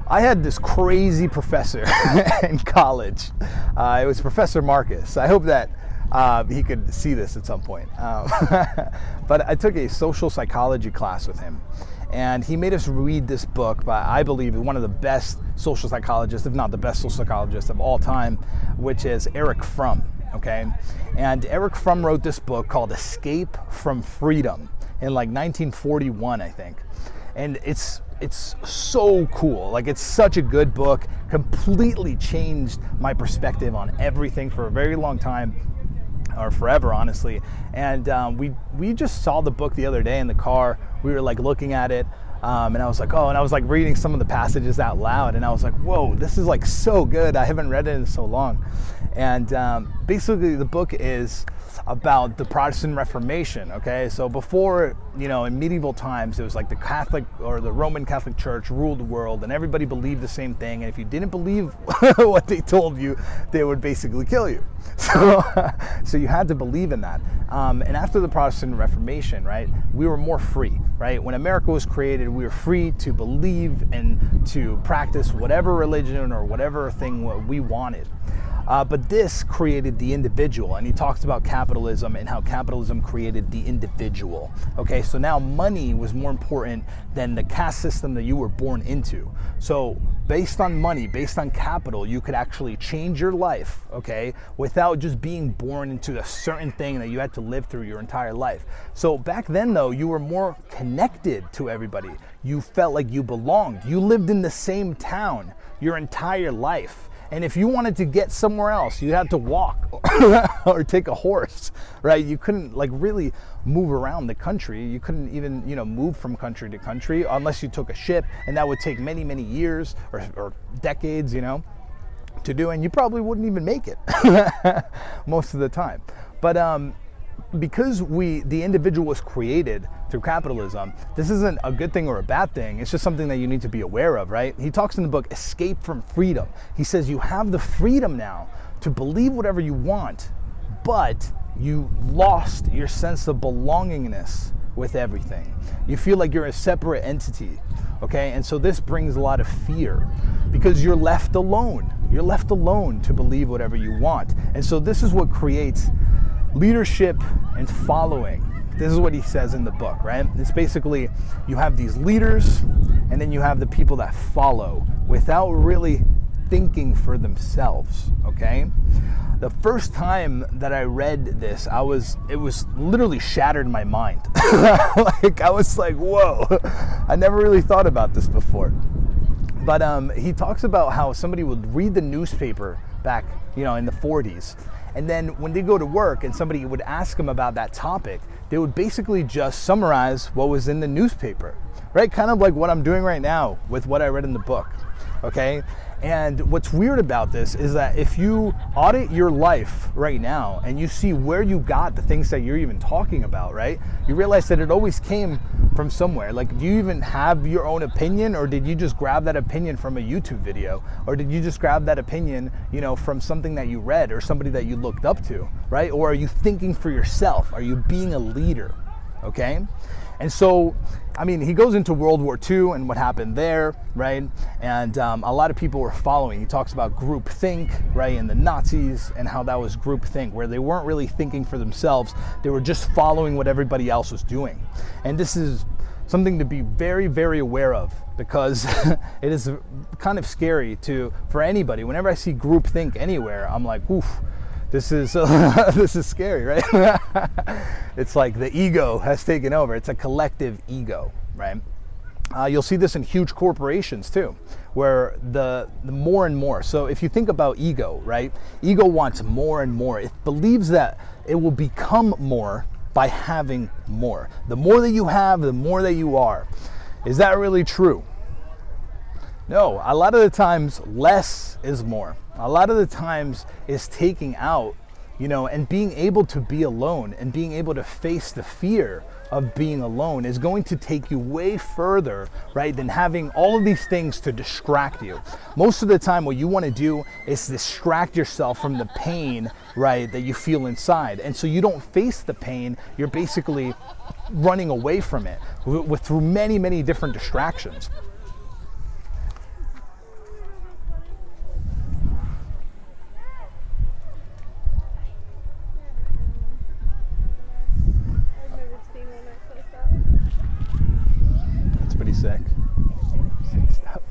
I had this crazy professor in college. It was Professor Marcus. I hope that he could see this at some point. But I took a social psychology class with him, and he made us read this book by, I believe, one of the best social psychologists, if not the best social psychologist of all time, which is Erich Fromm. Okay, and Erich Fromm wrote this book called Escape from Freedom in like 1941, I think. And it's so cool. Like, it's such a good book. Completely changed my perspective on everything for a very long time, or forever, honestly. And we just saw the book the other day in the car. We were like looking at it, and I was like, oh, and I was like reading some of the passages out loud, and I was like, whoa, this is like so good. I haven't read it in so long. And basically the book is about the Protestant Reformation, okay? So before, in medieval times, it was like the Catholic or the Roman Catholic Church ruled the world, and everybody believed the same thing, and if you didn't believe what they told you, they would basically kill you. So you had to believe in that. And after the Protestant Reformation, right, we were more free, right? When America was created, we were free to believe and to practice whatever religion or whatever thing we wanted. But this created the individual, and he talks about capitalism and how capitalism created the individual. Okay, so now money was more important than the caste system that you were born into. So based on money, based on capital, you could actually change your life, okay, without just being born into a certain thing that you had to live through your entire life. So back then, though, you were more connected to everybody. You felt like you belonged. You lived in the same town your entire life. And if you wanted to get somewhere else, you had to walk or take a horse, right? You couldn't like really move around the country. You couldn't even, move from country to country unless you took a ship, and that would take many, many years or decades, to do, and you probably wouldn't even make it most of the time. But because the individual was created through capitalism, this isn't a good thing or a bad thing. It's just something that you need to be aware of, right? He talks in the book, Escape from Freedom. He says you have the freedom now to believe whatever you want, but you lost your sense of belongingness with everything. You feel like you're a separate entity, okay? And so this brings a lot of fear because you're left alone. You're left alone to believe whatever you want. And so this is what creates leadership and following. This is what he says in the book, right? It's basically you have these leaders, and then you have the people that follow without really thinking for themselves, okay? The first time that I read this, it was literally shattered my mind. Like, I was like, whoa, I never really thought about this before. But he talks about how somebody would read the newspaper back, in the 40s. And then when they go to work and somebody would ask them about that topic, they would basically just summarize what was in the newspaper, right? Kind of like what I'm doing right now with what I read in the book, okay? And what's weird about this is that if you audit your life right now and you see where you got the things that you're even talking about, right? You realize that it always came from somewhere. Like, do you even have your own opinion, or did you just grab that opinion from a YouTube video? Or did you just grab that opinion, from something that you read or somebody that you looked up to, right? Or are you thinking for yourself? Are you being a leader, okay? And so, he goes into World War II and what happened there, right? And a lot of people were following. He talks about groupthink, right? And the Nazis, and how that was groupthink, where they weren't really thinking for themselves. They were just following what everybody else was doing. And this is something to be very, very aware of, because it is kind of scary for anybody. Whenever I see groupthink anywhere, I'm like, oof. This is this is scary, right? It's like the ego has taken over. It's a collective ego, right? You'll see this in huge corporations too, where the more and more. So if you think about ego, right? Ego wants more and more. It believes that it will become more by having more. The more that you have, the more that you are. Is that really true? No, a lot of the times less is more. A lot of the times is taking out, and being able to be alone and being able to face the fear of being alone is going to take you way further, right, than having all of these things to distract you. Most of the time, what you want to do is distract yourself from the pain, right, that you feel inside. And so you don't face the pain, you're basically running away from it through many, many different distractions. sick. Sick stuff.